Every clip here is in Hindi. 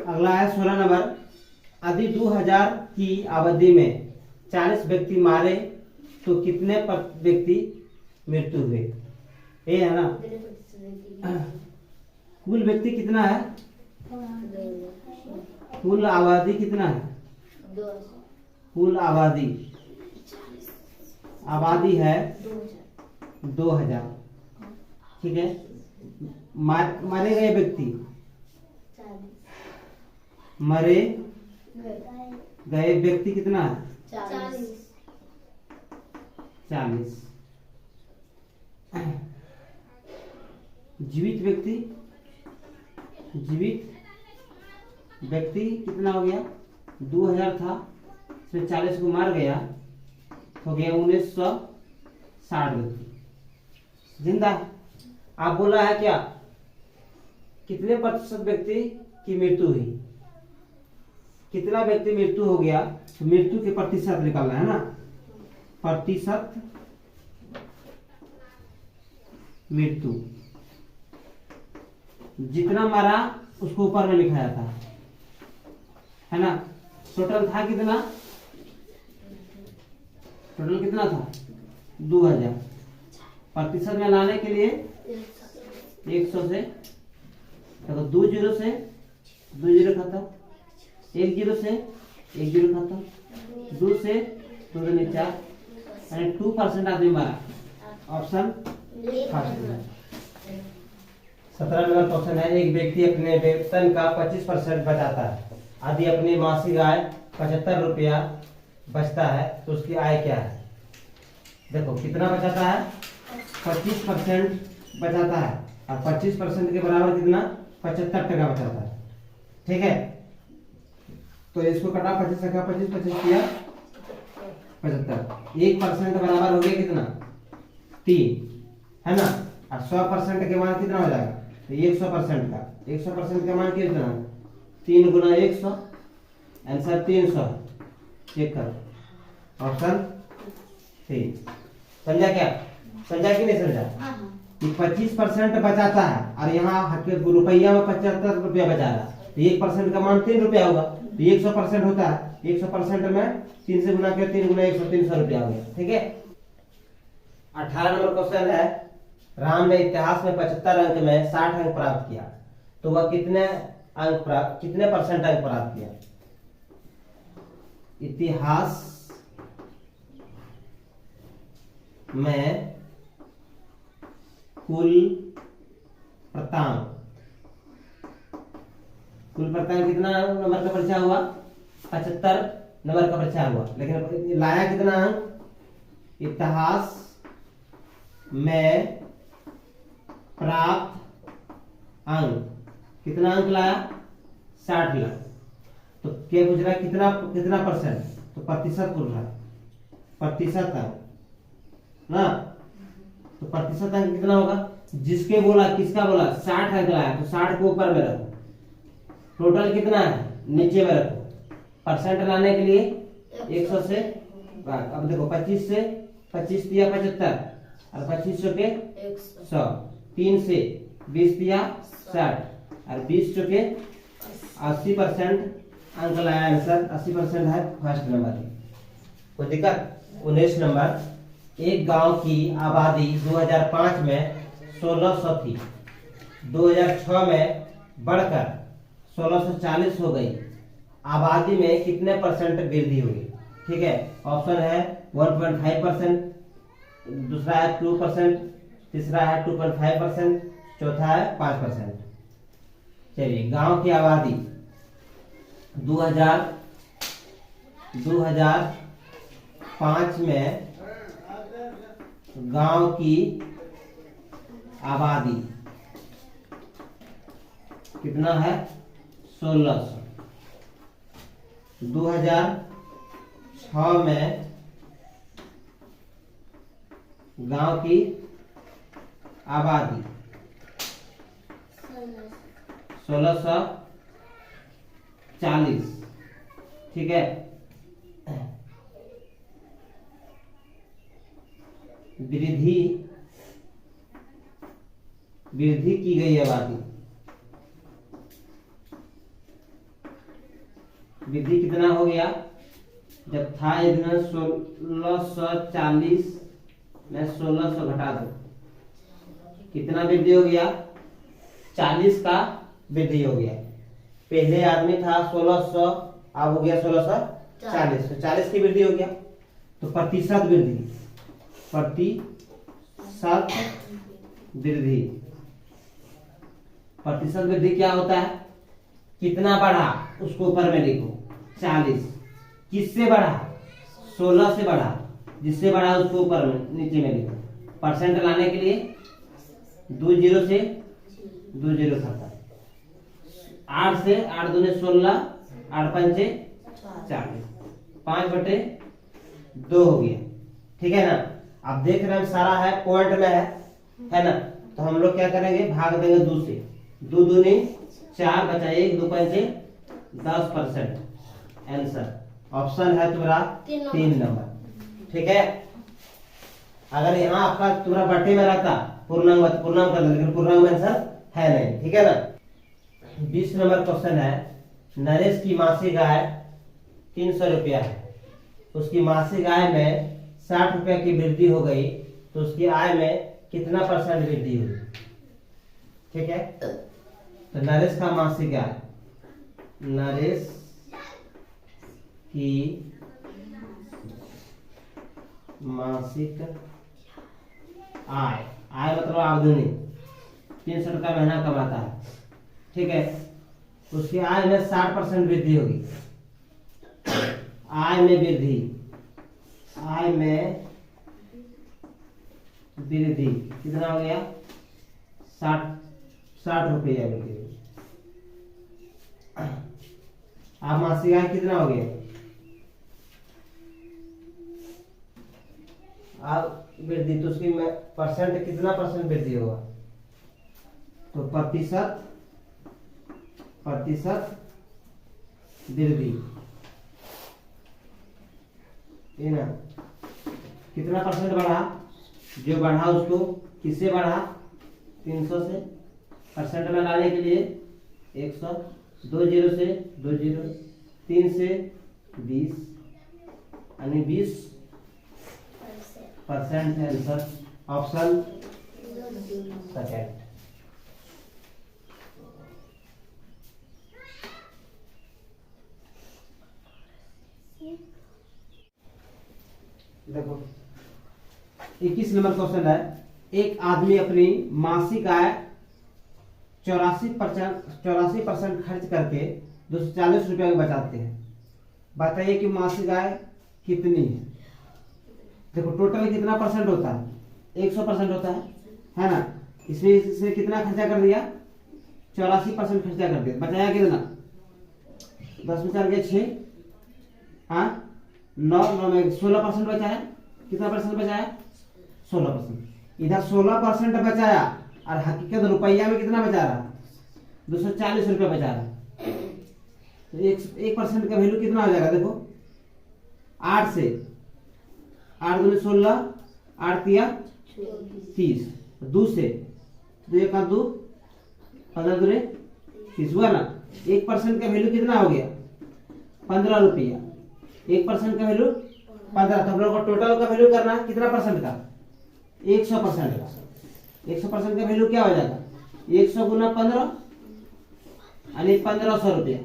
अगला है 16 नंबर। यदि 2000 की अवधि में 40 व्यक्ति मारे तो कितने व्यक्ति मृत्यु हुए? ये है ना, कुल व्यक्ति कितना है, कुल आबादी कितना है, कुल आबादी है 2000। ठीक है, मारे गए व्यक्ति, मरे गए व्यक्ति कितना है, 40। जीवित व्यक्ति कितना हो गया, 2000 था, उसमें 40 को मार गया, हो गया 1960 व्यक्ति जिंदा। आप बोला है क्या, कितने प्रतिशत व्यक्ति की मृत्यु हुई, कितना व्यक्ति मृत्यु हो गया, तो मृत्यु के प्रतिशत निकालना है ना, प्रतिशत मृत्यु, जितना मारा उसको ऊपर में लिखा जाता है ना। टोटल था कितना, टोटल कितना था 2000, प्रतिशत में लाने के लिए 100 से, देखो 2 जीरो से 2 जीरो खाता, 1 जीरो से 1 जीरो खाता, 2 से 2 दूनी 4, यानी 2% आदमी मारा। ऑप्शन फर्स्ट है। 17 नंबर क्वेश्चन है, एक व्यक्ति अपने वेतन का 25% बचाता है, यदि अपनी मासिक आय 75 रुपया बचता है तो उसकी आय क्या है? देखो कितना बचाता है, 25% बचाता है, और 25% के बराबर कितना, 75 टका बचाता है। ठीक है, तो इसको कटा 25 टका, 25 किया 75, 1% बराबर हो गया कितना, 3, है ना। और 100% के मान कितना हो जाएगा, तो 100% का 100% का मान कितना, 3 गुना 100, आंसर 300। चेक करो, ऑप्शन 3। समझा क्या, समझा कि नहीं समझा? कि 25% बचाता है और यहाँ रुपया में 75 रुपया बचा रहा है, तो 1% का मान 3 रुपया होगा, तो 100% होता है, 100% में 3 से गुना किया, 3 गुना 100, 300 रुपया हो गया। ठीक है, 18 नंबर क्वेश्चन है, राम ने इतिहास में 75 अंक में 60 अंक प्राप्त किया, तो वह कितने परसेंट अंक प्राप्त किया? इतिहास में कुल प्राप्तांक कितना नंबर का परीक्षा हुआ, 75 नंबर का परीक्षा हुआ, लेकिन लाया कितना अंक, इतिहास में प्राप्त अंक कितना अंक लाया, 60 लाख। तो क्या पूछ रहा है, कितना परसेंट, तो प्रतिशत पूछ रहा है, प्रतिशत अंक ना, तो प्रतिशत अंक कितना होगा, जिसके बोला, किसका बोला, 60 अंक लाया, तो 60 को ऊपर में रखो, टोटल कितना है नीचे में रखो, परसेंट लाने के लिए 100 से, अब देखो 25 से 25 दिया 75, और 25 के 100, 3 से 20 दिया 60, और 20 के 80% अंक लाया, आंसर 80% है फर्स्ट नंबर। कोई दिक्कत? 19 नंबर, एक गांव की आबादी 2005 में 1600 थी, 2006 में बढ़कर 1640 हो गई, आबादी में कितने परसेंट वृद्धि हुई? ठीक है, ऑप्शन है 1.5%, दूसरा है 2%, तीसरा है 2.5%, चौथा है 5%। चलिए, गांव की आबादी 2005 में गांव की आबादी कितना है, 1600। 2006 में गांव की आबादी 1640। ठीक है, वृद्धि की गई आबादी वृद्धि कितना हो गया, जब था इतना 1640 में 1600 घटा दो, कितना वृद्धि हो गया, 40 का वृद्धि हो गया। पहले आदमी था 1600, अब हो गया 1640, तो 40 की वृद्धि हो गया। तो प्रतिशत वृद्धि, प्रतिशत वृद्धि, प्रतिशत वृद्धि क्या होता है, कितना बढ़ा उसको ऊपर में लिखो 40, किससे बढ़ा, 16 से बढ़ा, जिससे बढ़ा उसको ऊपर में नीचे में लिखो। परसेंट लाने के लिए 2 जीरो से 2 जीरो खाता, 8 से 8 दूने 16, 8 पंचे 40, 5/2 हो गया। ठीक है ना। अब देख रहे हैं सारा है पॉइंट में है ना। तो हम लोग क्या करेंगे, भाग देंगे 2 से, 2 दूनी 4 बचा 1, 2 पंचे 10%। आंसर ऑप्शन है तुम्हारा 3 नंबर। ठीक है। अगर यहाँ आपका तुम्हारा बट्टे में रहता पूर्णांक कर दो, लेकिन पूर्णांक में आंसर है नहीं। ठीक है ना। 20 नंबर क्वेश्चन है, नरेश की मासिक आय 300 रुपया है, उसकी मासिक आय में 60 रुपया की वृद्धि हो गई, तो उसकी आय में कितना परसेंट वृद्धि हुई। ठीक है। तो नरेश का मासिक आय, नरेश की मासिक आय, आय मतलब आमदनी, 300 रुपया महीना कमाता है। ठीक है। उसकी आय में 60% वृद्धि होगी। आय में वृद्धि, आय में वृद्धि कितना हो गया, 60 रुपया वृद्धि। अब मासिक आय कितना हो गया, अब वृद्धि, तो उसकी परसेंट कितना परसेंट वृद्धि होगा, तो प्रतिशत वृद्धि, ये ना कितना परसेंट बढ़ा, जो बढ़ा उसको किससे बढ़ा, 300 से। परसेंट में लाने के लिए 100, 2 जीरो से 2 जीरो, 3 से 20, यानी 20% है आंसर, ऑप्शन सेकंड। देखो 21 नंबर क्वेश्चन है, एक आदमी अपनी मासिक आय 84% खर्च करके 240 रुपया बचाते हैं। बताइए कि मासिक आय कितनी है। देखो टोटल कितना परसेंट होता है, 100% होता है ना। इसमें इसने कितना खर्चा कर दिया, 84% खर्चा कर दिया, बचाया कितना, 10 में 4 गए 6, हाँ 9 में 16% बचाया। कितना परसेंट बचाया, 16%। इधर 16% बचाया और हकीकत रुपया में कितना बचा रहा, 240 रुपया बचा रहा। तो 1% का वैल्यू कितना हो जाएगा, देखो 8 से 8 दूनी 16, 8 तिया 30, 2 से 2 1 2, 15 दूनी 30 हुआ ना। 1% का वैल्यू कितना हो गया, 15 रुपया। 1% का वैल्यू 15, तो हम लोग को टोटल का वैल्यू करना कितना परसेंट का, 100% का। 100% का वैल्यू क्या हो जाएगा, 100 गुना 15, यानी 1500 रुपया।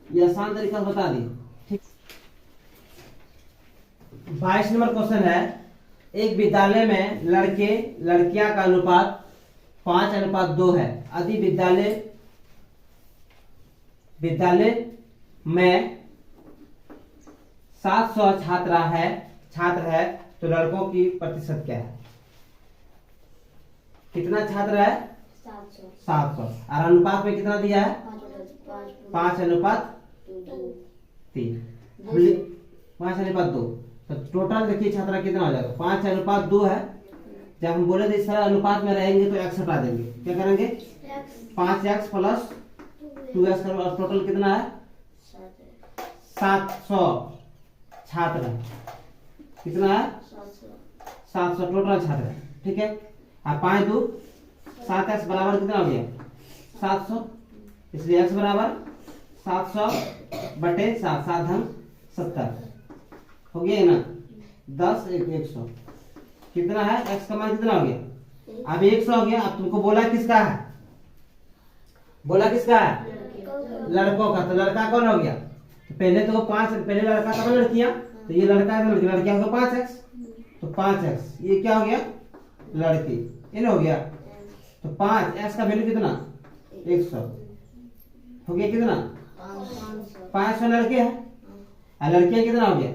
ये आसान तरीका बता दी। ठीक। 22 नंबर क्वेश्चन है, एक विद्यालय में लड़के लड़कियां का अनुपात 5:2 है। यदि विद्यालय में 700 छात्र है तो लड़कों की प्रतिशत क्या है। कितना छात्र है, 700, और अनुपात में कितना दिया है, 5:3, 5:2। तो टोटल देखिए छात्रा कितना हो जाएगा, 5:2 है। जब हम बोले थे इस तरह अनुपात में रहेंगे तो x हटा देंगे, क्या करेंगे, 5x प्लस 2x करो, और टोटल कितना है, 700 छात्र है। कितना है, 700 टोटल छात्र है। ठीक है। अब 5 2 7x बराबर कितना हो गया, 700, इसलिए x बराबर 700/7, 7 धन 70 हो गया ना। 10 100 कितना है, x का मान कितना हो गया, अब 100 हो गया। अब तुमको बोला किसका है, बोला किसका है, लड़कों का। तो लड़का कौन हो गया, तो पहले तो 5, पहले लड़का था लड़कियां, तो ये लड़का है तो लड़कियां होगा 5x, तो 5x ये क्या हो गया, लड़की ये ना हो गया। तो 5x का वैल्यू कितना, 100 हो गया, कितना 500 लड़के हैं, और लड़कियां कितना हो गया,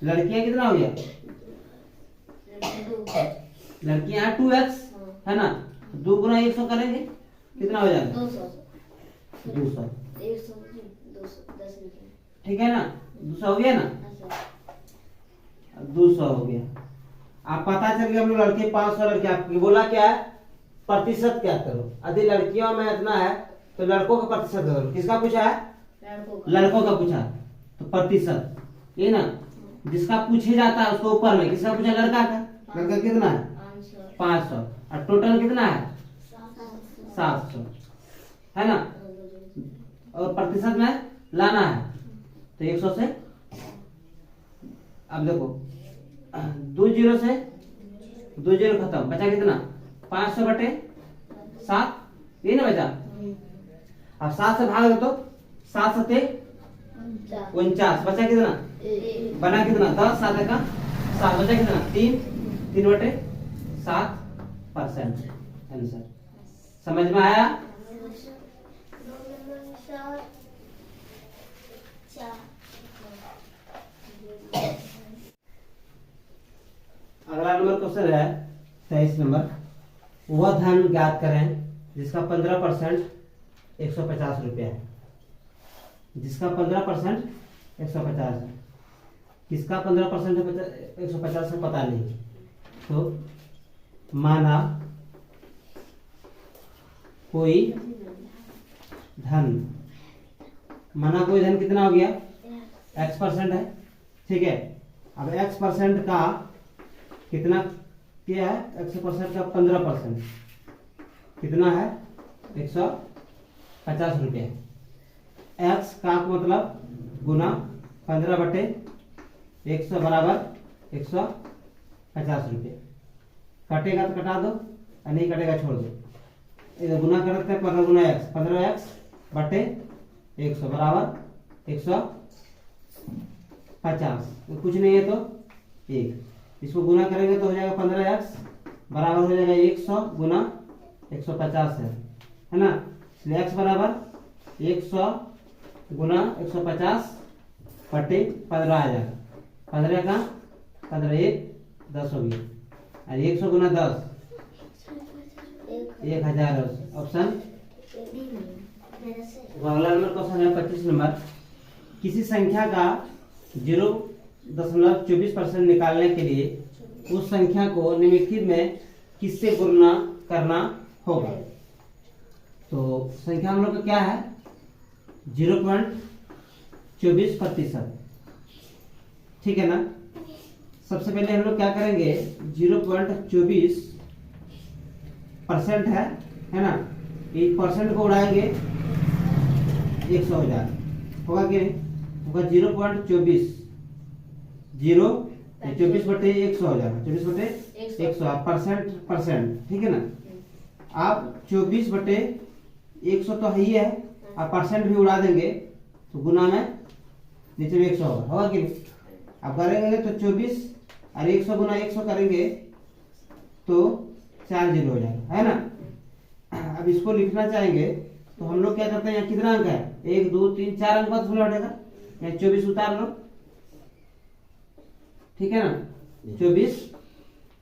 लड़कियां कितना हो गया, लड़कियां 2x है ना। 2 गुना 100 करेंगे कितना हो जाएगा, 200 ठीक है ना, 200 हो गया ना, 200 हो गया। आप पता चल गया हम लोग लड़के 500 लड़के, आपको बोला क्या है, प्रतिशत क्या करो। यदि लड़कियों में इतना है तो लड़कों का प्रतिशत करो। किसका पूछा है, लड़कों का पूछा, तो प्रतिशत ये ना, जिसका पूछे जाता है उसको ऊपर में किसका पूछा, लड़का का। लड़का कितना है, 500, और टोटल कितना है, 700 है ना, और प्रतिशत में लाना है तो 100 से, अब देखो 2 जीरो से 2 जीरो खत्म, बचा कितना, 500/7 ये ना बचा। अब 7 से भाग दो तो 7 7 49, बचा कितना, बना कितना, 10 7 का 7, बचा कितना, 3/7% आंसर। समझ में आया। अगला नंबर क्वेश्चन है 23 नंबर, वह धन ज्ञात करें जिसका 15% 150 रुपया है, जिसका 15% 150 है, किसका 15% 150 है पता नहीं। तो माना कोई धन, माना कोई धन कितना हो गया, x% है, ठीक है। अब x% का कितना क्या है, 100% का 15% कितना है, 150 रुपये। x का मतलब गुना 15/100 बराबर 150 रुपये। कटेगा तो कटा दो, और नहीं कटेगा छोड़ दो। इधर गुना करते हैं 15 गुना x, 15x/100 बराबर 150। कुछ नहीं है तो 1, इसको गुना करेंगे तो हो जाएगा 15x बराबर हो जाएगा 100 गुना 150 है ना। इसलिए x बराबर 100 गुना 150/15 आ जाएगा। 15 का 15 1 10 हो गया, और 100 गुना 10 1000। ऑप्शन अगला नंबर क्वेश्चन है 25 नंबर, किसी संख्या का 0.24% निकालने के लिए उस संख्या को निम्नलिखित में किससे गुणा करना होगा। तो संख्या हम लोग का क्या है, 0.24%, ठीक है ना। सबसे पहले हम लोग क्या करेंगे, 0.24% है ना, एक परसेंट को उड़ाएंगे 100 हो जाएगा, होगा कि नहीं होगा। 0.24 24/100 हो जाएगा, 24/100 परसेंट, ठीक है ना। आप 24/100 तो है ही है, आप परसेंट भी उड़ा देंगे तो गुना में नीचे में 100 होगा कि नहीं। आप करेंगे तो 24 और 100 गुना 100 करेंगे तो 4 जीरो हो जाएगा, है ना। अब इसको लिखना चाहेंगे तो हम लोग क्या करते हैं, यहाँ कितना अंक है, 1 2 3 4 अंक बाद हटेगा, यहाँ 24 उतार लो, ठीक है ना। 24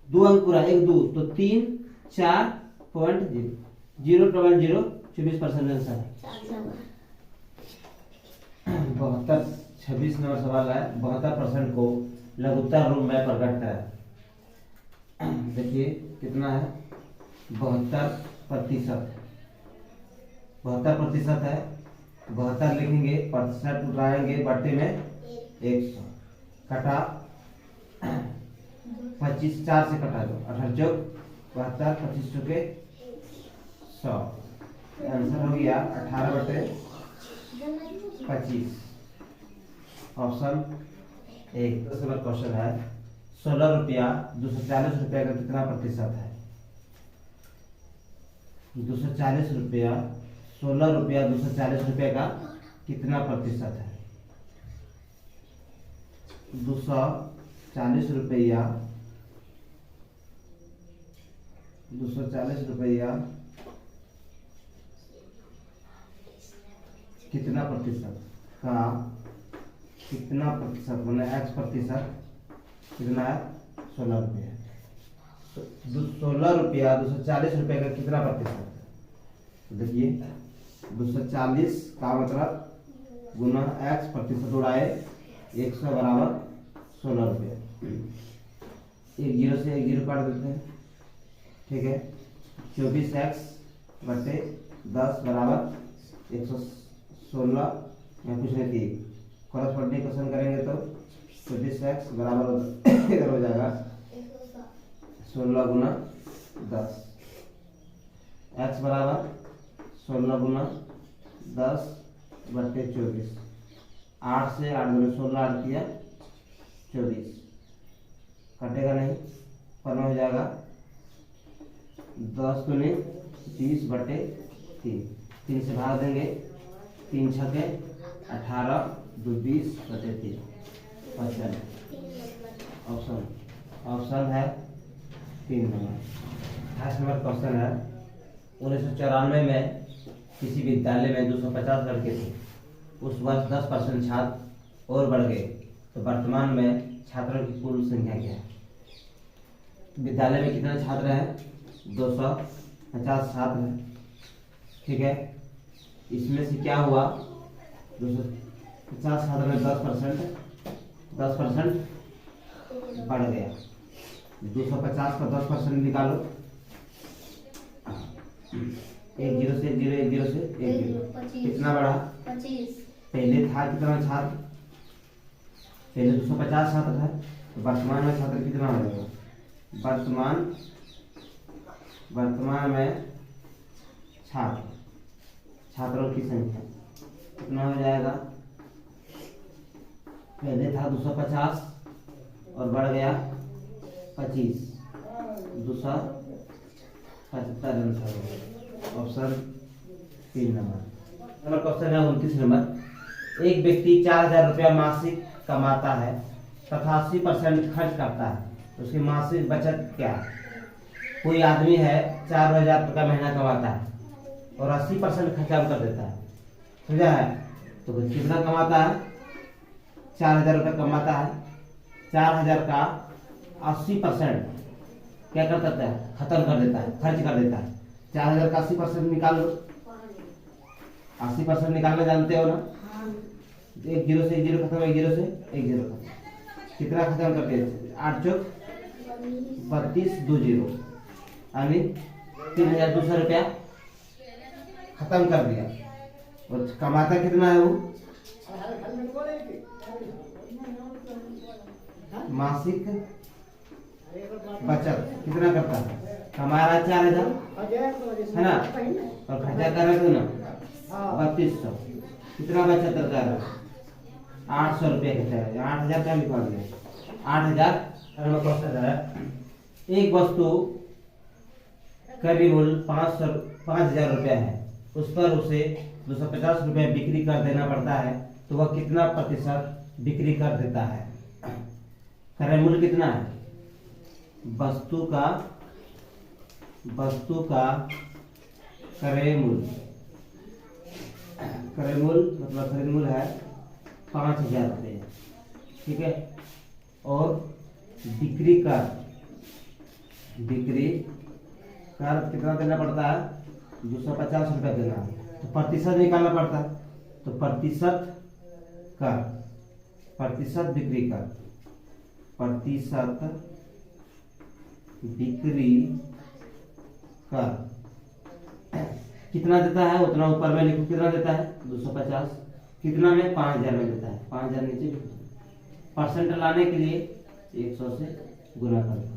2 अंक पूरा 1 2 तो 3 4.0 0.024% आंसर है। 26 नंबर सवाल है, 72% को लघुत्तर रूप में प्रकट है। देखिए कितना है, 72% है। 72 लिखेंगे, प्रतिशत उठाएंगे, बट्टे में 100 कटा 25 4 से कटा दो, 18 चौक 72, 25 चौके 100, आंसर हो गया 18/6। 25। ऑप्शन एक। 10 नंबर क्वेश्चन है 16 रुपया 240 रुपया का कितना प्रतिशत है? 240 रुपया 16 रुपया 240 रुपये का कितना प्रतिशत है? 240 रुपया 240 रुपया कितना प्रतिशत का कितना प्रतिशत मैंने x प्रतिशत कितना है? 16 रुपया। 16 रुपया 240 रुपये का कितना प्रतिशत है? तो देखिए 240 का मतलब गुना x प्रतिशत उड़ाए 100 बराबर 16 रुपये। एक जीरो से एक जीरो काट देते हैं, ठीक है। 24x बटे 10 बराबर 116 या कुछ नहीं थी। कॉरस्पॉन्डिंग क्वेश्चन करेंगे तो 24x बराबर इधर हो जाएगा 16 गुना 10। x बराबर 16 गुना 10 बटे 24। 8 से 8 गुना 16 8 किया 24, कटेगा नहीं, पर में हो जाएगा 10 गुने 30 बटे 3। 3 से भाग देंगे, 3 छके 18 2 20 बटे 3 क्वेश्चन। ऑप्शन है 3 नंबर। 28 नंबर क्वेश्चन है 1994 में किसी विद्यालय में 250 लड़के थे। उस वर्ष 10% छात्र और बढ़ गए, तो वर्तमान में छात्रों की कुल संख्या क्या है? विद्यालय में कितने छात्र हैं? 250 छात्र हैं, ठीक है। इसमें से क्या हुआ? 250 छात्र में 10% बढ़ गया। 250 का 10% निकालो। 1 जीरो से 1 जीरो 1 जीरो से 1 जीरो कितना बढ़ा? 25। पहले था कितना छात्र? पहले 250 छात्र है, तो वर्तमान में छात्र कितना हो जाएगा? वर्तमान में छात्रों की संख्या कितना हो जाएगा? पहले था 250 और बढ़ गया 25, 275 आंसर। Option 3 number. क्वेश्चन है 29 नंबर। एक व्यक्ति 4000 रुपया मासिक कमाता है तथा 80% खर्च करता है, तो उसकी मासिक बचत क्या है? कोई आदमी है 4000 रुपया महीना कमाता है और 80% खर्चा कर देता है, समझा है? तो कितना कमाता है? 4000 रुपया कमाता है, 4000 का 80% क्या कर देता है? खत्म कर देता है, खर्च कर देता है। 4000 का 80% निकाल लो। 80% निकालना जानते हो ना? 1 जीरो से 1 जीरो खत्म, 1 जीरो से 1 जीरो खत्म। कितना खत्म करते हैं? 8 चौक 32 2 जीरो, यानी 3200 रुपया खत्म कर दिया। और कमाता कितना है वो? मासिक बचत कितना करता है? कमा रहा है 4000 है ना, और खर्चा कर रहे थे ना 3200। कितना बचत करता है? 800 रुपया खर्चा है। 8000 का निकाल दिया। 8000 एक वस्तु करीब 5000 रुपया है, उस पर उसे 250 रुपया बिक्री कर देना पड़ता है, तो वह कितना प्रतिशत बिक्री कर देता है? क्रय मूल्य कितना है? वस्तु का क्रय मूल्य मतलब खरीद मूल्य है 5000 रुपये, ठीक है। और बिक्री कर कितना देना पड़ता है? 250 रुपया देना है, तो प्रतिशत निकालना पड़ता है। तो प्रतिशत बिक्री कर कितना देता है उतना ऊपर में लिखो। कितना देता है? 250। कितना में? 5000 में देता है। 5000 नीचे लिखो। परसेंट लाने के लिए 100 से गुना कर दो।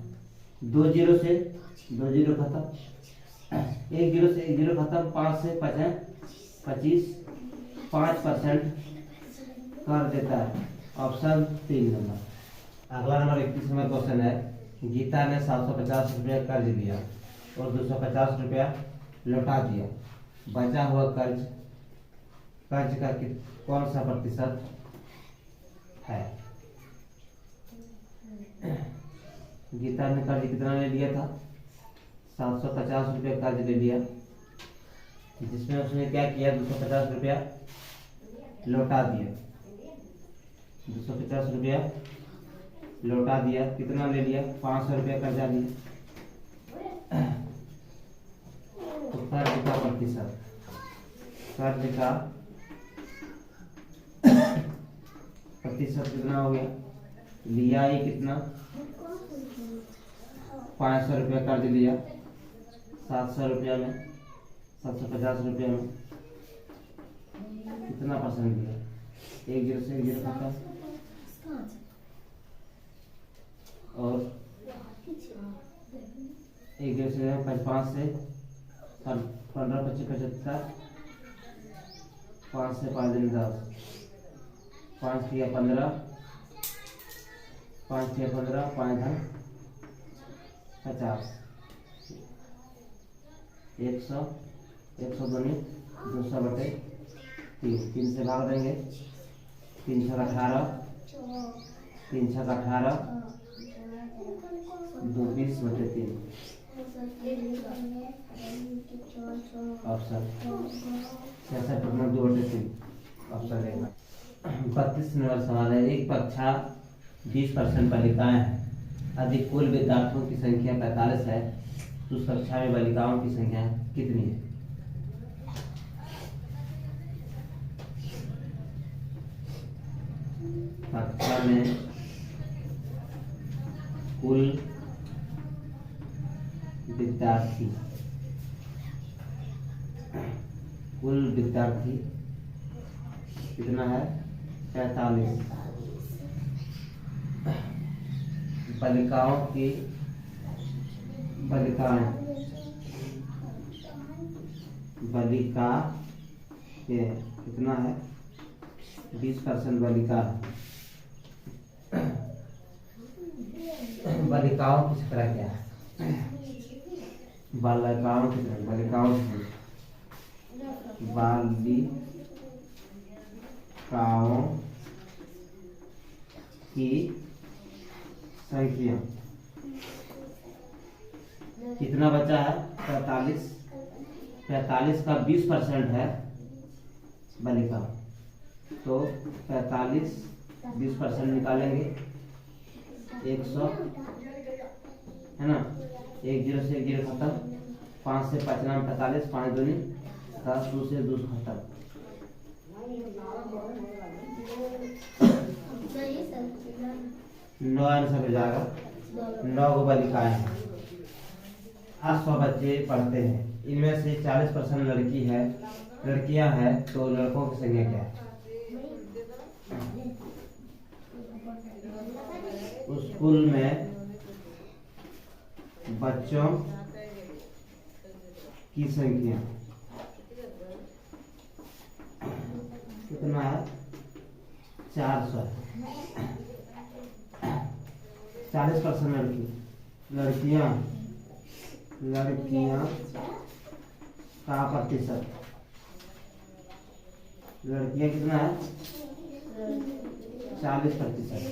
2 जीरो से 2 जीरो खत्म, 1 जीरो से 1 जीरो खत्म, 5 से 5 25 5% कर देता है। Option 3 number. अगला नंबर 31 नंबर क्वेश्चन है, गीता ने 750 रुपया कर्ज लिया और 250 रुपया लौटा दिया। बचा हुआ कर्ज का कौन सा प्रतिशत है? गीता ने कर्ज कितना ले लिया था? 750 रुपया कर्ज ले लिया, जिसमें उसने क्या किया? 250 रुपया लौटा दिया। 250 रुपया लौटा दिया। कितना ले लिया? 500 रुपया कर्जा लिया। तो कर्ज का प्रतिशत, कर्ज का प्रतिशत कितना हो गया? लिया ही कितना? 500 रुपया कर्ज लिया। 700 रुपया में, 750 रुपया में कितना परसेंट दिया? 1 0 से 1 0 खाता, और 1 0 से 5 से 15 25 75, 5 से 5 दिन 10, 5 किया 15, 5 किया 15, 5 धन 50, 100, 100 दूनी 200 बटे 3 से भाग देंगे। 3 छक 18, 3 छक 18, 2 20 बटे 3। ऑप्शन 66 टोटल 2 बटे 3 ऑप्शन रहेगा। 32 नंबर सवाल है, एक कक्षा 20% बालिकाएं हैं, यदि कुल विद्यार्थियों की संख्या 45 है तो उस कक्षा में बालिकाओं की संख्या कितनी है? कक्षा में कुल विद्यार्थी कितना है? 45। बालिकाओं की बालिका के कितना है? 20% बालिका है। बालिकाओं की संख्या क्या है? बालिकाओं की संख्या कितना बचा है? 45। 45 का 20% है बालिका, तो 45 20% निकालेंगे 100, है ना? 1 0 से 1 0 खत्म, 5 से 5 नाम 45, 5 दूनी 10, 2 से 2 खत्म। 9 आंसर हो जाएगा। 9 को बालिकाएं हैं। 800 बच्चे पढ़ते हैं, इनमें से 40% लड़कियां हैं, तो लड़कों की संख्या क्या है? स्कूल में बच्चों की संख्या कितना है? 400। 40% लड़कियां का प्रतिशत, लड़कियां कितना है? 40%।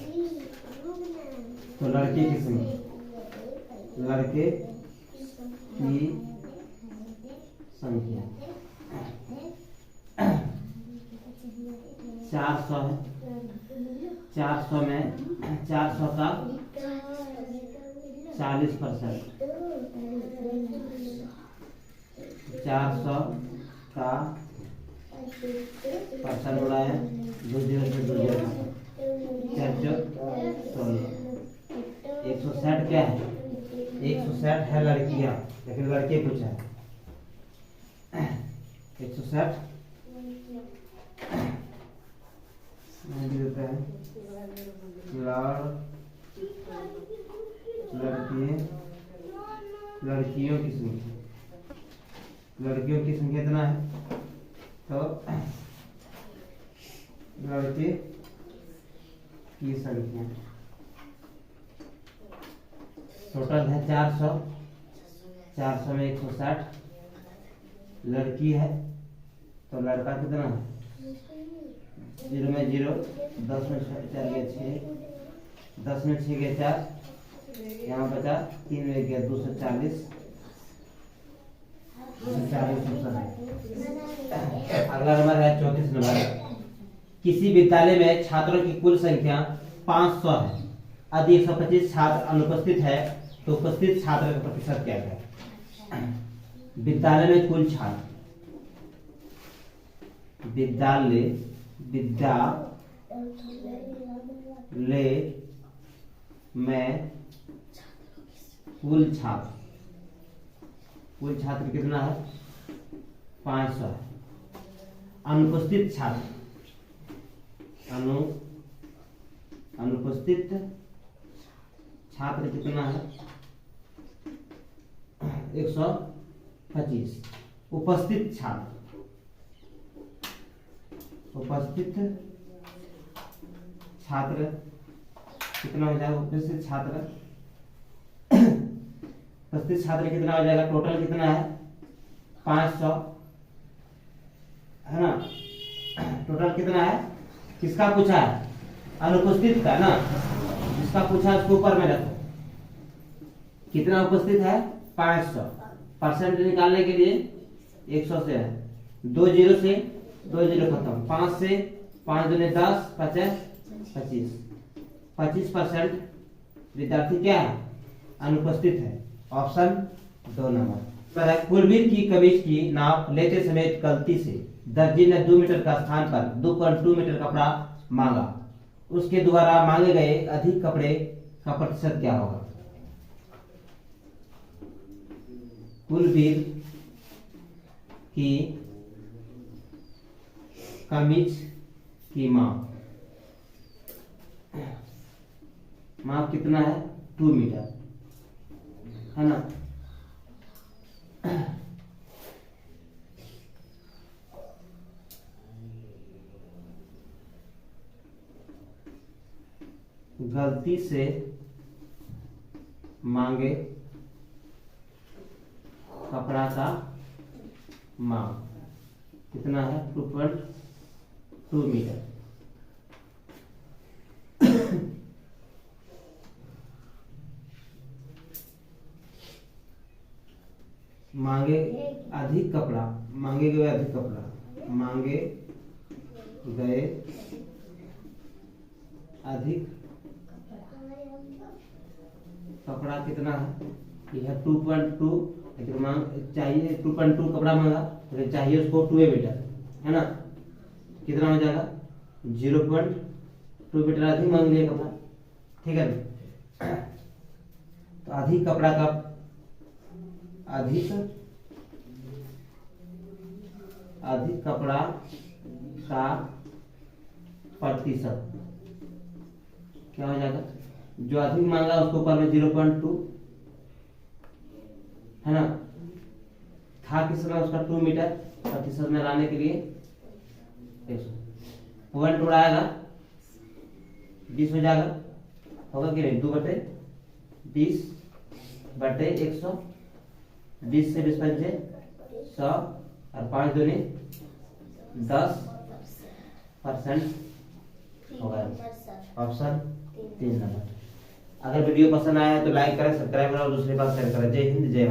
तो लड़के की संख्या, लड़के की संख्या 400 है। 400 में 400 का 40%, 400 का परसेंट उड़ाए 2 0 से 2 0 4 16। 160 क्या है? 160 है लड़कियां, लेकिन लड़के कुछ है। 160 देता है लड़कियों की संख्या, कितना है? तो लड़के की संख्या टोटल है 400, 400 में 160, लड़की है तो लड़का कितना है, 0 में 0, 10 में 4 गया 6, 10 में 6 गया 4, यहाँ बचा 3 में गया 240, 240 अगला नंबर है 34 नंबर। किसी विद्यालय में छात्रों की कुल संख्या 500 है, यदि 125 छात्र अनुपस्थित है तो उपस्थित छात्र का प्रतिशत क्या है। विद्यालय में कुल छात्र, विद्यालय में कुल छात्र कितना है, 500 है। अनुपस्थित छात्र, अनुपस्थित छात्र कितना है, 125। उपस्थित छात्र कितना हो जाएगा, उपस्थित छात्र कितना हो जाएगा, टोटल कितना है 500 है ना। टोटल कितना है, किसका पूछा है, अनुपस्थित का ना, जिसका पूछा है उसको ऊपर में रखो। कितना उपस्थित है, 500। परसेंट निकालने के लिए 100 से है, 2 जीरो से 2 जीरो खत्म, 5 से 5 दूनी 10, 25, 25% विद्यार्थी क्या है, अनुपस्थित है। Option 2 number. कुलवीर की कमीज की नाप लेते समय गलती से दर्जी ने 2 मीटर का स्थान पर 2.2 मीटर कपड़ा मांगा, उसके द्वारा मांगे गए अधिक कपड़े का प्रतिशत क्या होगा। कुलवीर की कमीज की माप कितना है, 2 मीटर है ना। गलती से मांगे कपड़ा का माप कितना है, 2.2 मीटर। मांगे अधिक कपड़ा, मांगे गए अधिक कपड़ा, मांगे गए अधिक कपड़ा कितना है, यह 2.2, लेकिन मांग चाहिए 2.2 कपड़ा मांगा, लेकिन चाहिए उसको 2 मीटर है ना। कितना हो जाएगा, 0.2 मीटर अधिक मांग लिया कपड़ा, ठीक है। तो अधिक कपड़ा का अधिक कपड़ा का प्रतिशत क्या हो जाएगा, जो अधिक मांगा उसको ऊपर में 0.2 है ना, था कितना उसका 2 मीटर, प्रतिशत में लाने के लिए पॉइंट उड़ाएगा 20 हो जाएगा, होगा कि नहीं, 2/20/100, 20 से 20 पंचे 100 और 5 दूनी 10% होगा। Option 3 number. अगर वीडियो पसंद आया तो लाइक करें, सब्सक्राइब करें और दूसरी बात शेयर करें। जय हिंद, जय भारत।